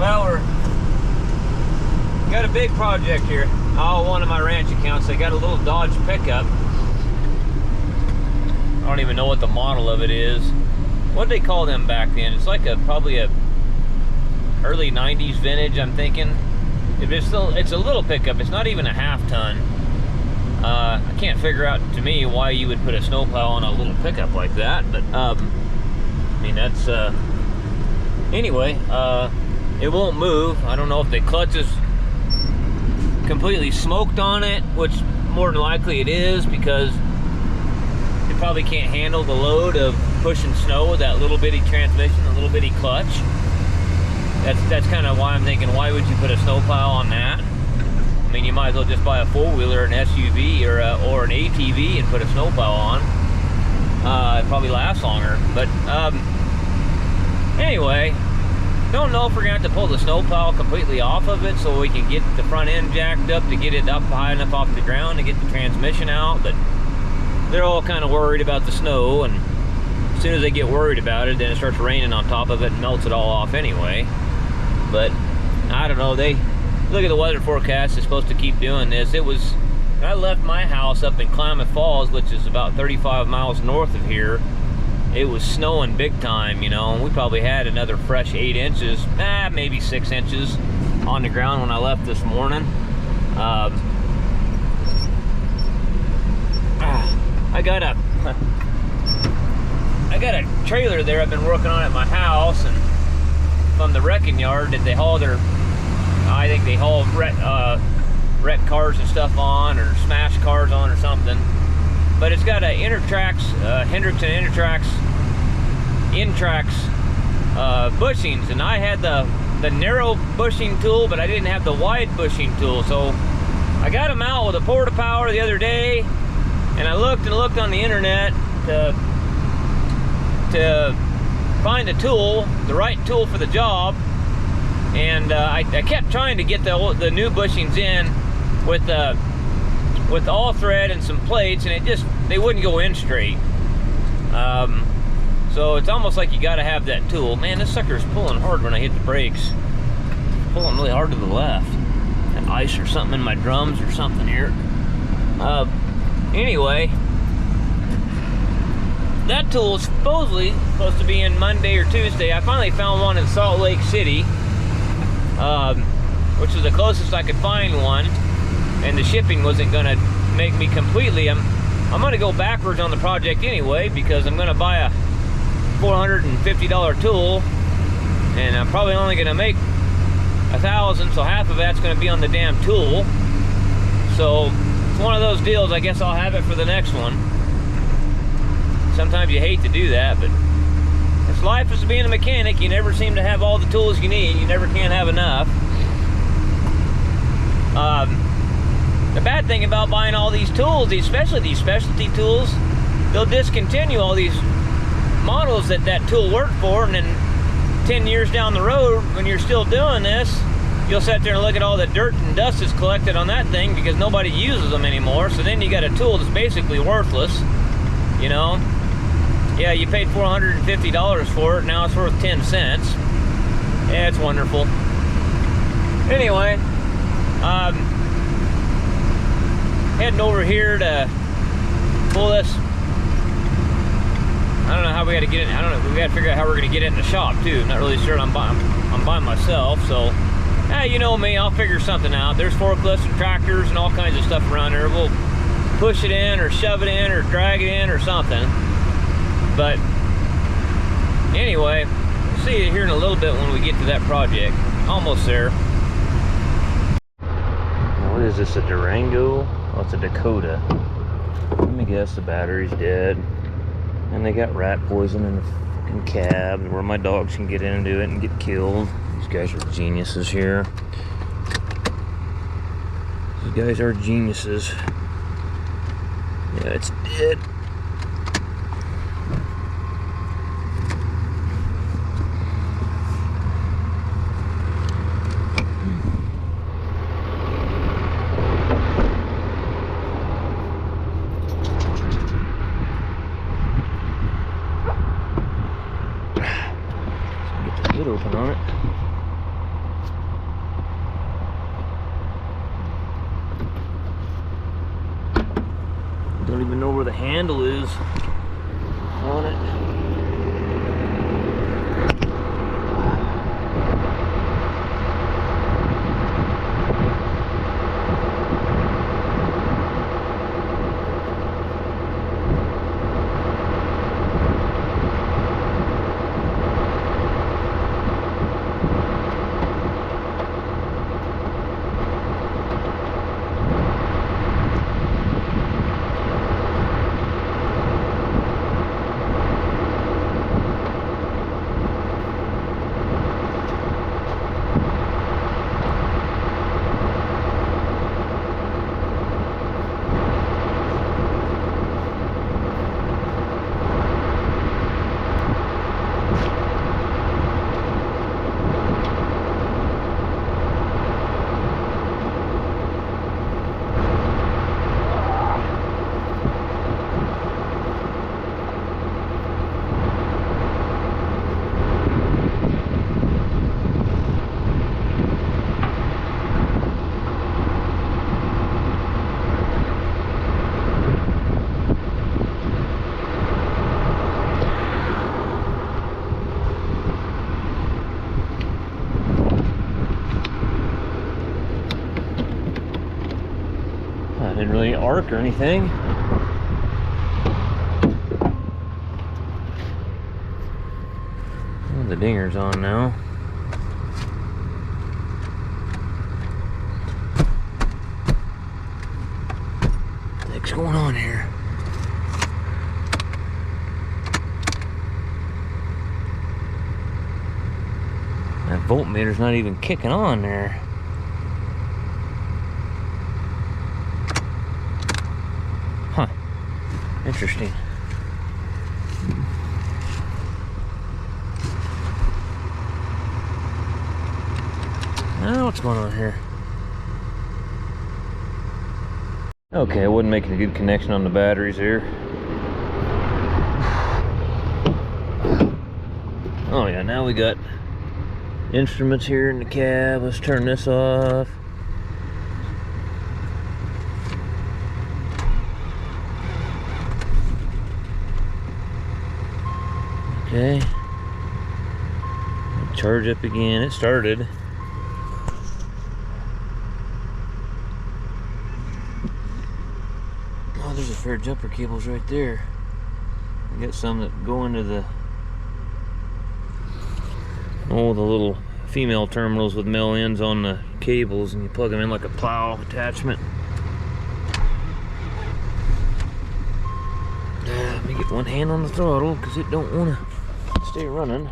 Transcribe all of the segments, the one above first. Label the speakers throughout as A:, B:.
A: Well, got a big project here. One of my ranch accounts, they got a little Dodge pickup. I don't even know what the model of it is. What did they call them back then? It's like probably a early 90s vintage, I'm thinking. If it's a little pickup. It's not even a half ton. I can't figure out, to me, why you would put a snowplow on a little pickup like that, but I mean, that's anyway, it won't move. I don't know if the clutch is completely smoked on it, which more than likely it is, because it probably can't handle the load of pushing snow with that little bitty transmission, a little bitty clutch. That's kind of why I'm thinking, why would you put a snowplow on that? I mean, you might as well just buy a four-wheeler, an SUV, or an ATV and put a snowplow on. It probably lasts longer. But anyway, don't know if we're gonna have to pull the snowplow completely off of it so we can get the front end jacked up to get it up high enough off the ground to get the transmission out. But they're all kind of worried about the snow, and as soon as they get worried about it, then it starts raining on top of it and melts it all off anyway. But I don't know, they look at the weather forecast, it's supposed to keep doing this. It was, I left my house up in Klamath Falls, which is about 35 miles north of here. It was snowing big time, you know. We probably had another fresh 8 inches, maybe 6 inches on the ground when I left this morning. I got a trailer there I've been working on at my house, and from the wrecking yard that they haul their, I think they haul wreck cars and stuff on, or smash cars on or something. But it's got a Intertrax, Hendrickson Intertrax bushings, and I had the narrow bushing tool, but I didn't have the wide bushing tool. So I got them out with a Porta Power the other day, and I looked and looked on the internet to find a tool, the right tool for the job. And I kept trying to get the new bushings in with all thread and some plates, and they wouldn't go in straight. So it's almost like you got to have that tool. Man, this sucker is pulling hard when I hit the brakes. It's pulling really hard to the left. Got ice or something in my drums or something here. Anyway, that tool is supposedly supposed to be in Monday or Tuesday. I finally found one in Salt Lake City, which was the closest I could find one, and the shipping wasn't gonna make me completely. I'm gonna go backwards on the project anyway, because I'm gonna buy a $450 tool, and I'm probably only gonna make 1,000, so half of that's gonna be on the damn tool. So it's one of those deals. I guess I'll have it for the next one. Sometimes you hate to do that, but it's life as being a mechanic. You never seem to have all the tools you need. You never can have enough. The bad thing about buying all these tools, especially these specialty tools, they'll discontinue all these models that tool worked for, and then 10 years down the road, when you're still doing this, you'll sit there and look at all the dirt and dust that's collected on that thing because nobody uses them anymore. So then you got a tool that's basically worthless, you know. Yeah, you paid $450 for it, now it's worth 10 cents. Yeah, it's wonderful. Anyway, heading over here to pull this. I don't know how we got to get it. I don't know. We got to figure out how we're going to get it in the shop too. I'm not really sure. I'm by myself, so you know me. I'll figure something out. There's forklifts and tractors and all kinds of stuff around there. We'll push it in, or shove it in, or drag it in, or something. But anyway, we'll see you here in a little bit when we get to that project. Almost there. What is this? A Durango? Oh, it's a Dakota. Let me guess. The battery's dead. And they got rat poison in the fucking cab where my dogs can get into it and get killed. These guys are geniuses here. These guys are geniuses. Yeah, it's dead. Open on it. don't even know where the handle is on it. Didn't really arc or anything. Well, the dinger's on now. What the heck's going on here? That voltmeter's not even kicking on there. Interesting. Now what's going on here? Okay, I wasn't making a good connection on the batteries here. Oh yeah, now we got instruments here in the cab. Let's turn this off. Okay, charge up again. It started. Oh, there's a pair of jumper cables right there. I got some that go into the the little female terminals with male ends on the cables, and you plug them in like a plow attachment. Let me get one hand on the throttle because it don't want to stay running.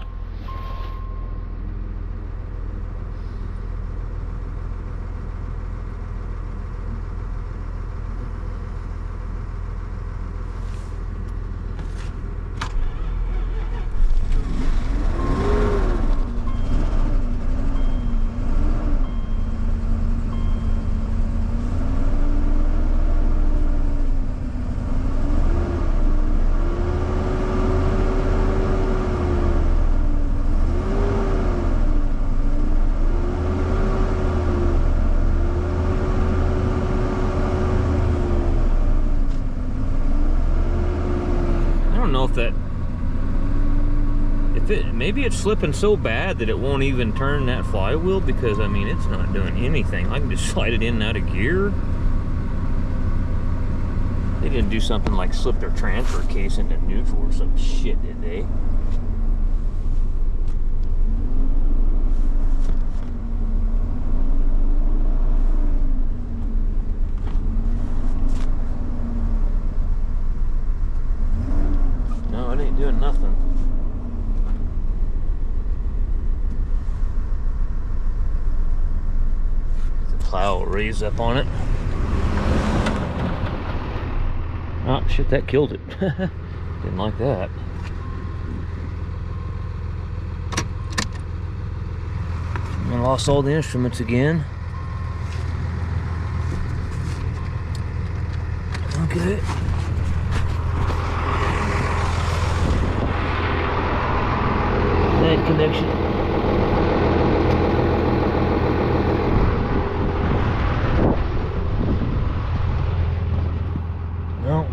A: Maybe it's slipping so bad that it won't even turn that flywheel, because I mean it's not doing anything. I can just slide it in and out of gear. They didn't do something like slip their transfer case into neutral or some shit, did they? No, it ain't doing nothing. Plow raised up on it. Oh shit, that killed it. Didn't like that. I lost all the instruments again. Okay. Bad connection. No.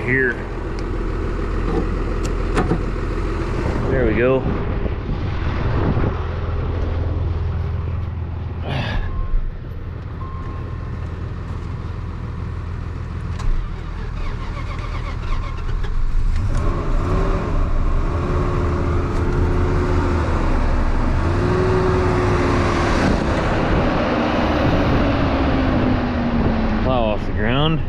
A: of here. There we go. Plow off the ground.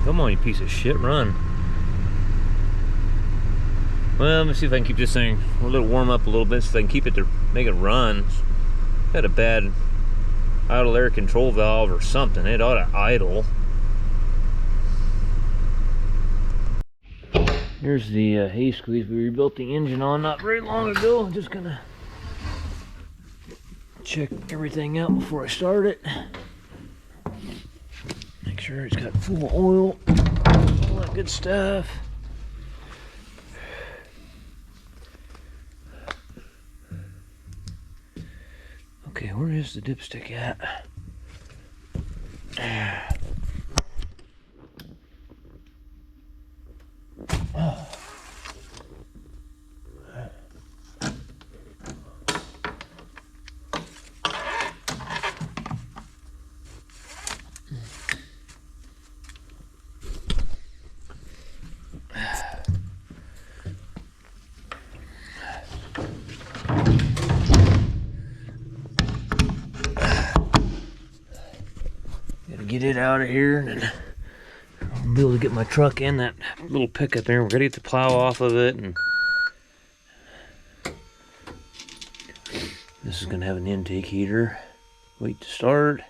A: Come on, you piece of shit, run. Well, let me see if I can keep this thing a little warm up a little bit so I can keep it to make it run. Got a bad idle air control valve or something. It ought to idle. Here's the Haze squeeze we rebuilt the engine on not very long ago. I'm just gonna check everything out before I start it. Make sure it's got full oil, all that good stuff. Okay, where is the dipstick at? Get it out of here, and then I'll be able to get my truck in that little pickup there. We're gonna get the plow off of it, and this is gonna have an intake heater. Wait to start.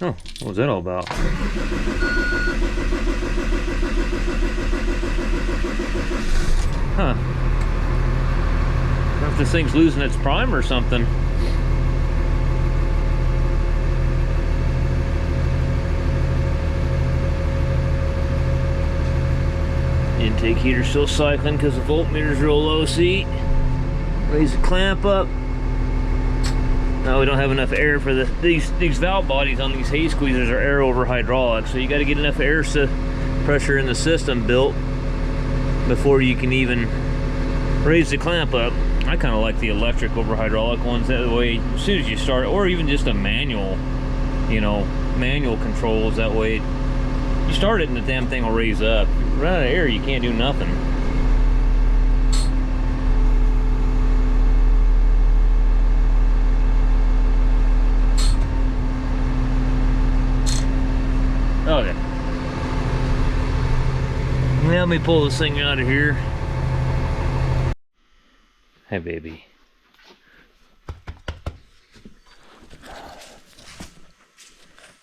A: Oh, what was that all about? Huh. I wonder if this thing's losing its prime or something. Intake heater still cycling because the voltmeter's real low. See? Raise the clamp up. No, we don't have enough air for these valve bodies on these Haze squeezers are air over hydraulic, so you got to get enough air pressure in the system built before you can even raise the clamp up. I kind of like the electric over hydraulic ones. That way, as soon as you start, or even just a manual, you know, manual controls. That way, you start it and the damn thing will raise up. If you run out of air, you can't do nothing. Okay. Let me pull this thing out of here. Hey, baby.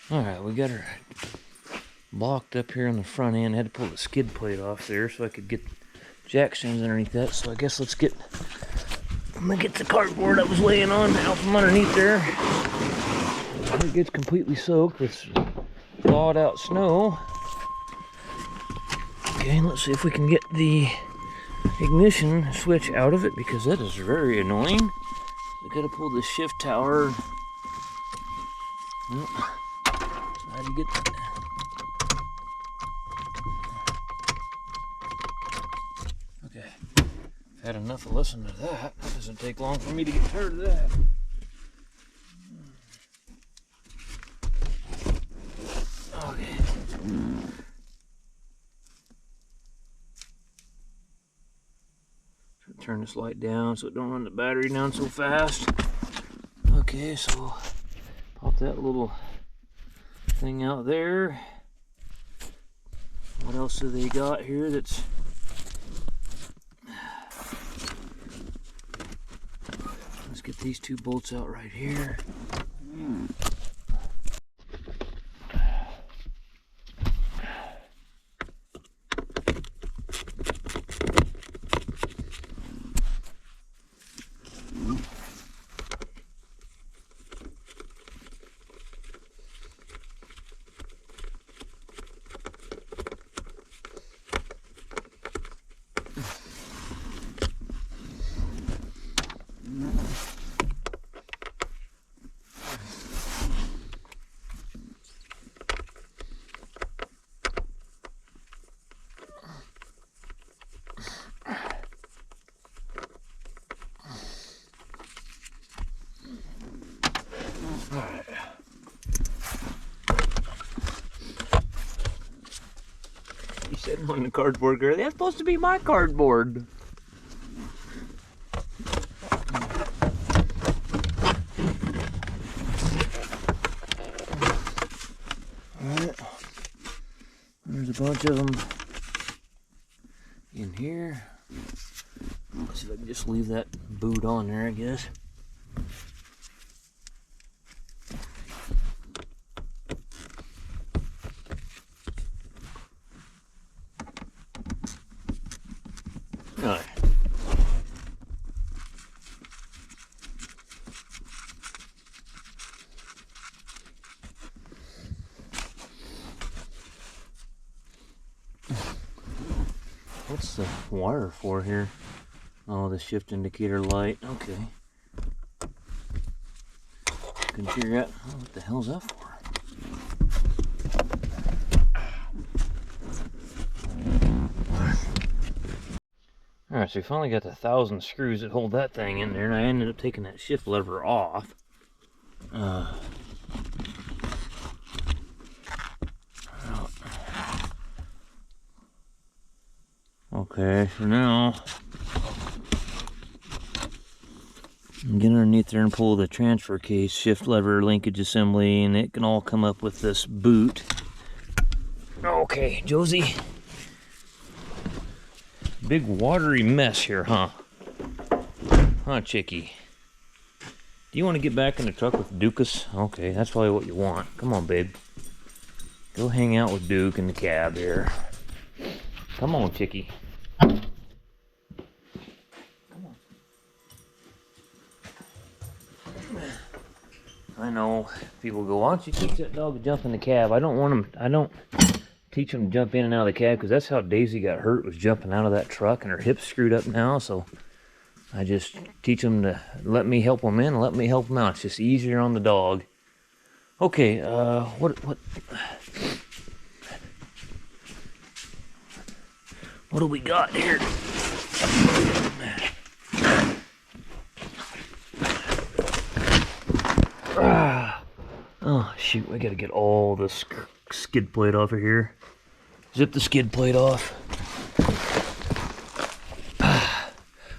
A: Alright, we got her blocked up here on the front end. I had to pull the skid plate off there so I could get jack stands underneath that. So I guess I'm gonna get the cardboard I was laying on out from underneath there. It gets completely soaked with thawed out snow. Okay, let's see if we can get the ignition switch out of it, because that is very annoying. We gotta pull the shift tower. Well, how do you get that? Okay, I've had enough of listening to that. That doesn't take long for me to get tired of that. Okay. Turn this light down so it don't run the battery down so fast. Okay, so pop that little thing out there. What else do they got here that's... Let's get these two bolts out right here. On the cardboard girl. That's supposed to be my cardboard. Alright. There's a bunch of them in here. Let's see if I can just leave that boot on there, I guess. Alright. What's the wire for here? Oh, the shift indicator light. Okay. Couldn't figure out what the hell's that for. Alright, so we finally got the 1,000 screws that hold that thing in there, and I ended up taking that shift lever off. Okay, so now I'm getting underneath there and pull the transfer case, shift lever, linkage assembly, and it can all come up with this boot. Okay, Josie. Big watery mess here, huh? Huh, Chickie? Do you want to get back in the truck with Dukas? Okay, that's probably what you want. Come on, babe. Go hang out with Duke in the cab here. Come on, Chickie. Come on. I know people go, why don't you teach that dog to jump in the cab? I don't want him, I don't teach him to jump in and out of the cab, because that's how Daisy got hurt, was jumping out of that truck, and her hip's screwed up now. So I just teach him to let me help him in and let me help him out. It's just easier on the dog. Okay, what do we got here? Oh shoot, I gotta get all this skid plate off of here. Zip the skid plate off.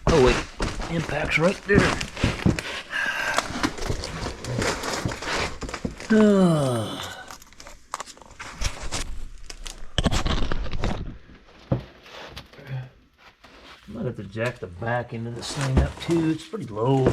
A: Oh wait, impact's right there. Might have to jack the back end of this thing up too. It's pretty low.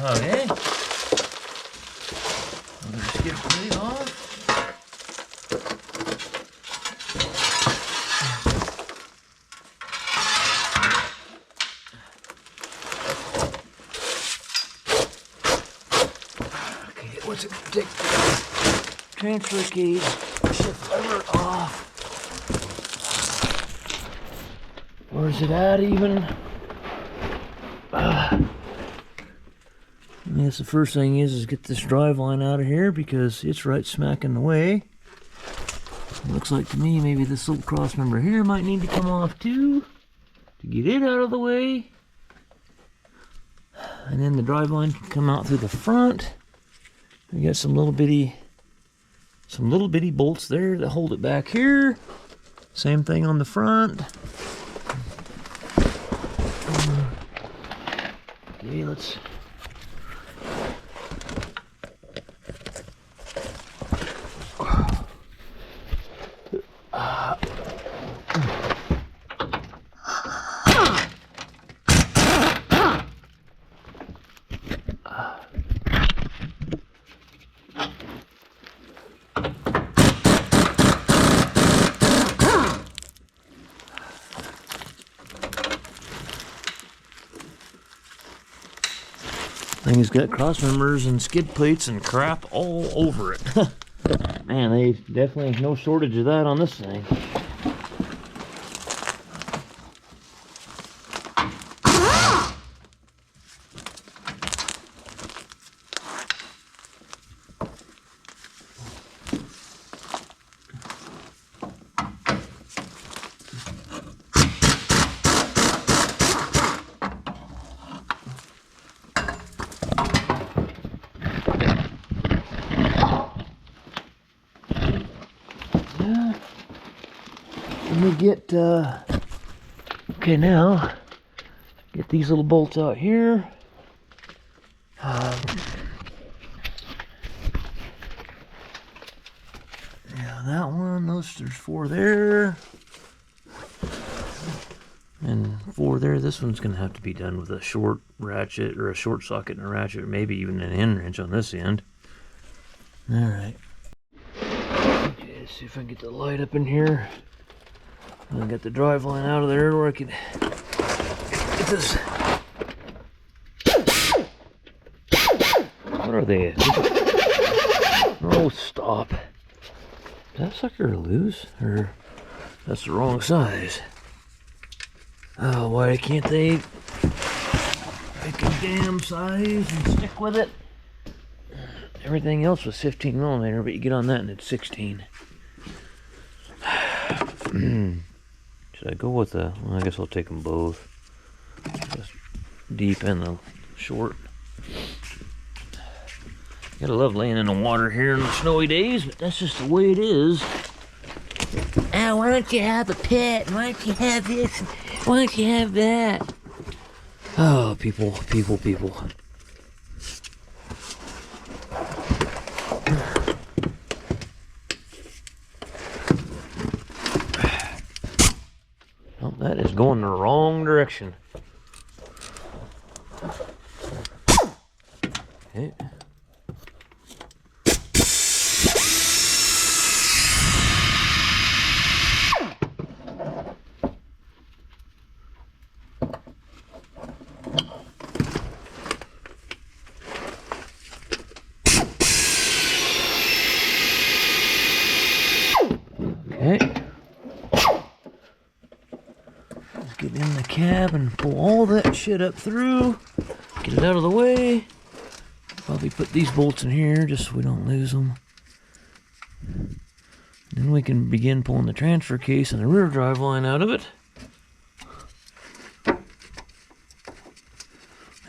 A: Okay. Another skid plate off. Okay, what's it gonna take? Transfer case, shift lever off. Where's it at even? I guess the first thing is get this Driveline out of here, because it's right smack in the way. It looks like to me maybe this little cross member here might need to come off too, to get it out of the way. And then the Driveline can come out through the front. We got some little bitty bolts there that hold it back here. Same thing on the front. Okay, let's thing's got cross members and skid plates and crap all over it. Man, they definitely no shortage of that on this thing. me get, okay, now, get these little bolts out here. Yeah, that one, there's 4 there. And 4 there. This one's going to have to be done with a short ratchet, or a short socket and a ratchet, or maybe even an end wrench on this end. Alright. Okay, let's see if I can get the light up in here. I got the drive line out of there where I can get this. What are they? Oh, stop. Is that sucker loose? Or that's the wrong size? Oh, why can't they pick a damn size and stick with it? Everything else was 15 millimeter, but you get on that and it's 16. Should I go with the, well, I guess I'll take them both. Just deep and the short. Gotta love laying in the water here in the snowy days, but that's just the way it is. Ah, why don't you have a pet? Why don't you have this? Why don't you have that? Oh, people. Oh, that is going the wrong direction. Okay. Okay. Let's get in the cab and pull all that shit up through. Get it out of the way. Probably put these bolts in here just so we don't lose them. Then we can begin pulling the transfer case and the rear drive line out of it. I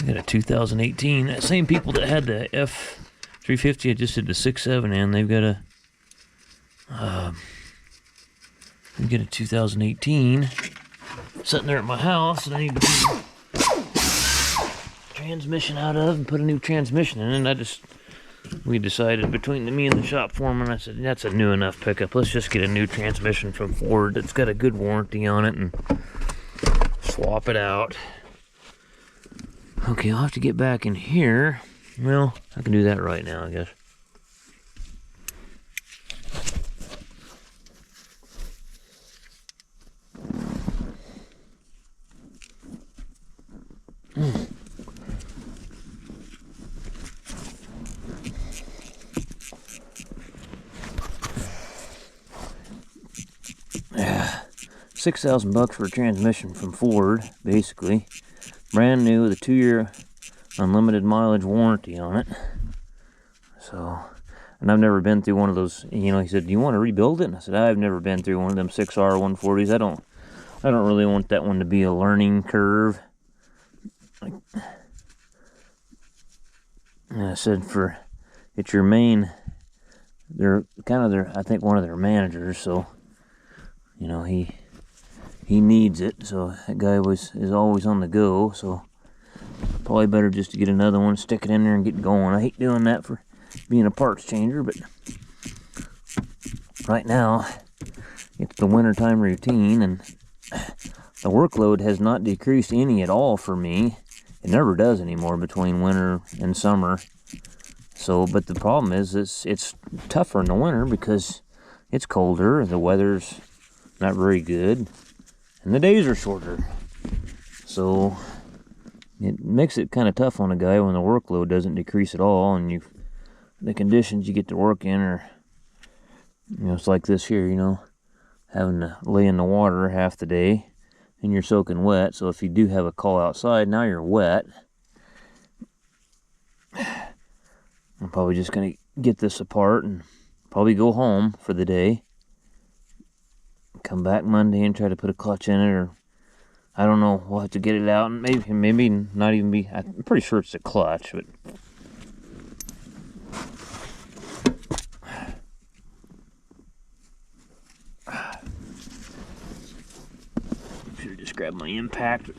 A: got a 2018. That same people that had the F350, I just did the 6.7 and they've got a we get a 2018 sitting there at my house that I need to put transmission out of and put a new transmission in. And we decided between me and the shop foreman, I said, that's a new enough pickup. Let's just get a new transmission from Ford that's got a good warranty on it and swap it out. Okay, I'll have to get back in here. Well, I can do that right now, I guess. $6,000 for a transmission from Ford, basically. Brand new with a 2-year unlimited mileage warranty on it. So, and I've never been through one of those, you know, he said, do you want to rebuild it? And I said, I've never been through one of them 6R 140s. I don't really want that one to be a learning curve. And I said, it's your main, they're kind of their, I think one of their managers, so, you know, he needs it, so that guy is always on the go, so probably better just to get another one, stick it in there and get going. I hate doing that for being a parts changer, but right now it's the wintertime routine and the workload has not decreased any at all for me. It never does anymore between winter and summer. So, but the problem is it's tougher in the winter because it's colder, the weather's not very good, and the days are shorter. So it makes it kind of tough on a guy when the workload doesn't decrease at all, and the conditions you get to work in are, you know, it's like this here, you know, having to lay in the water half the day, and you're soaking wet. So if you do have a call outside, now you're wet. I'm probably just gonna get this apart and probably go home for the day. Come back Monday and try to put a clutch in it, or I don't know, we'll have to get it out and maybe not even be, I'm pretty sure it's a clutch, but packed.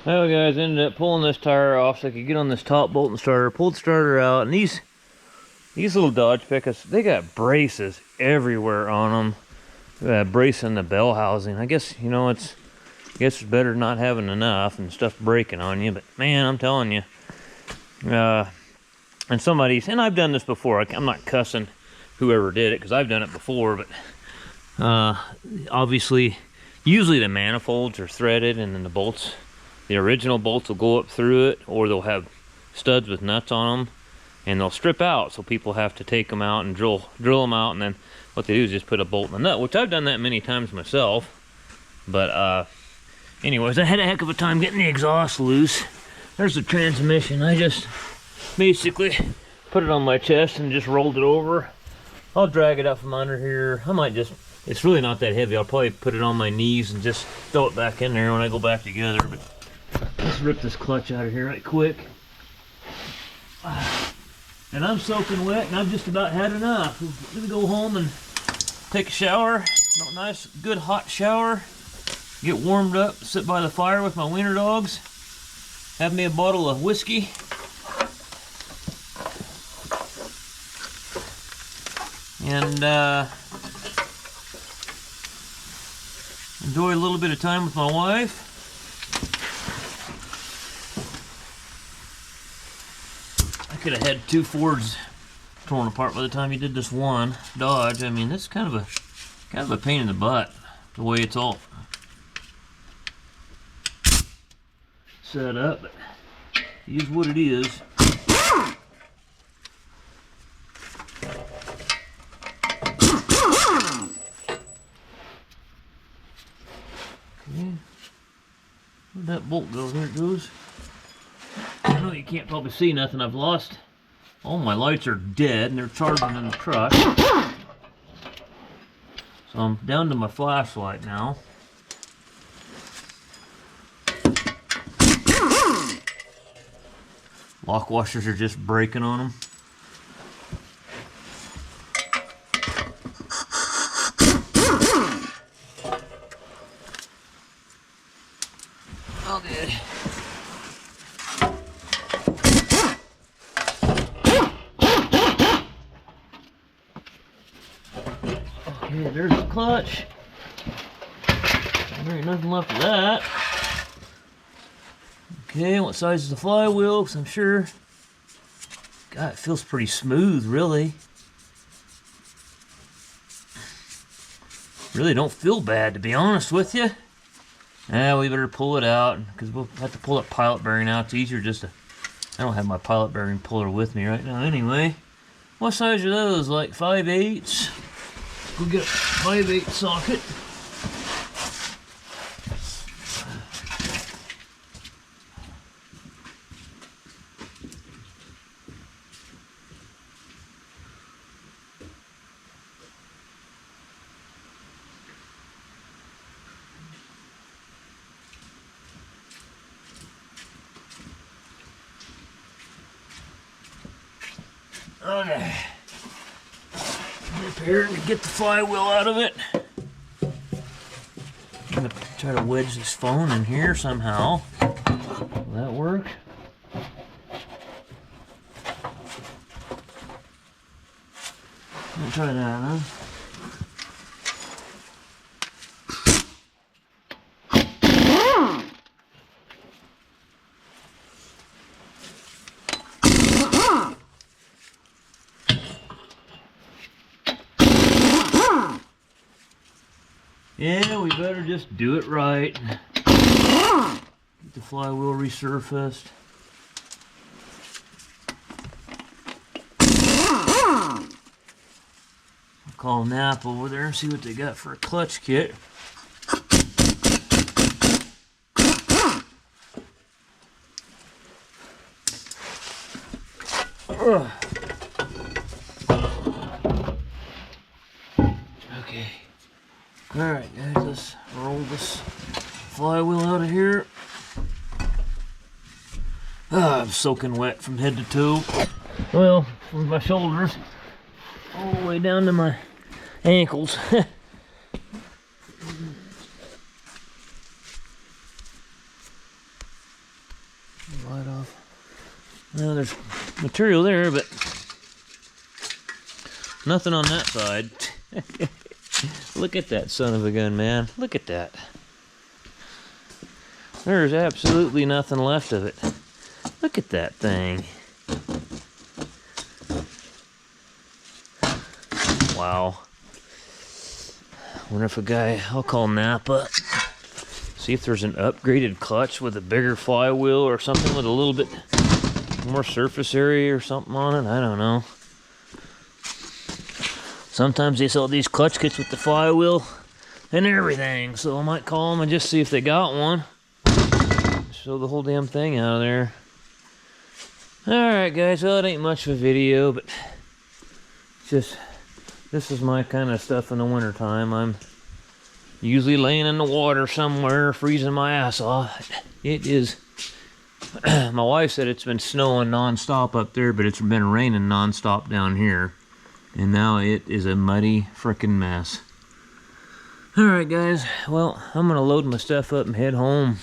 A: Well guys, ended up pulling this tire off so I could get on this top bolt and starter. Pulled the starter out, and these little Dodge pickups, they got braces everywhere on them. Bracing the bell housing. I guess, you know, it's better not having enough and stuff breaking on you, but man, I'm telling you. And I've done this before. I'm not cussing whoever did it, because I've done it before, but obviously, usually the manifolds are threaded, and then the bolts, the original bolts will go up through it, or they'll have studs with nuts on them, and they'll strip out, so people have to take them out and drill them out, and then what they do is just put a bolt in the nut, which I've done that many times myself. But anyways, I had a heck of a time getting the exhaust loose. There's the transmission. I just basically put it on my chest and just rolled it over. I'll drag it out from under here. I might just, it's really not that heavy. I'll probably put it on my knees and just throw it back in there when I go back together. But let's rip this clutch out of here right quick. And I'm soaking wet, and I've just about had enough. I'm gonna go home and take a shower. Nice, good hot shower. Get warmed up, sit by the fire with my wiener dogs. Have me a bottle of whiskey. And enjoy a little bit of time with my wife. I could have had 2 Fords torn apart by the time you did this one Dodge. I mean, this is kind of a pain in the butt, the way it's all set up, but it is what it is. Okay. Where'd that bolt go? There it goes. I know you can't probably see nothing. I've lost, all my lights are dead and they're charging in the truck. So I'm down to my flashlight now. Lock washers are just breaking on them. Okay. Okay, there's the clutch. There ain't nothing left of that. Okay, what size is the flywheel? Because I'm sure, God, it feels pretty smooth, really. Really don't feel bad, to be honest with you. Yeah, we better pull it out, because we'll have to pull that pilot bearing out. It's easier just to, I don't have my pilot bearing puller with me right now anyway. What size are those, like 5/8? We'll get a 5/8 socket. Okay. Repair to get the flywheel out of it. I'm gonna try to wedge this phone in here somehow. Will that work? I'll try that, huh? Yeah, we better just do it right. Get the flywheel resurfaced. I'll call Napa over there and see what they got for a clutch kit. Alright guys, let's roll this flywheel out of here. I'm soaking wet from head to toe. Well, from my shoulders all the way down to my ankles. Light off. Now there's material there, but nothing on that side. Look at that son of a gun, man. Look at that. There's absolutely nothing left of it. Look at that thing. Wow. Wonder if a guy, I'll call Napa, see if there's an upgraded clutch with a bigger flywheel or something with a little bit more surface area or something on it. I don't know. Sometimes they sell these clutch kits with the flywheel and everything, so I might call them and just see if they got one. Show the whole damn thing out of there. Alright guys, well it ain't much of a video, but just, this is my kind of stuff in the wintertime. I'm usually laying in the water somewhere, freezing my ass off. It is, my wife said it's been snowing non-stop up there, but it's been raining non-stop down here. And now it is a muddy frickin' mess. Alright guys, well, I'm gonna load my stuff up and head home.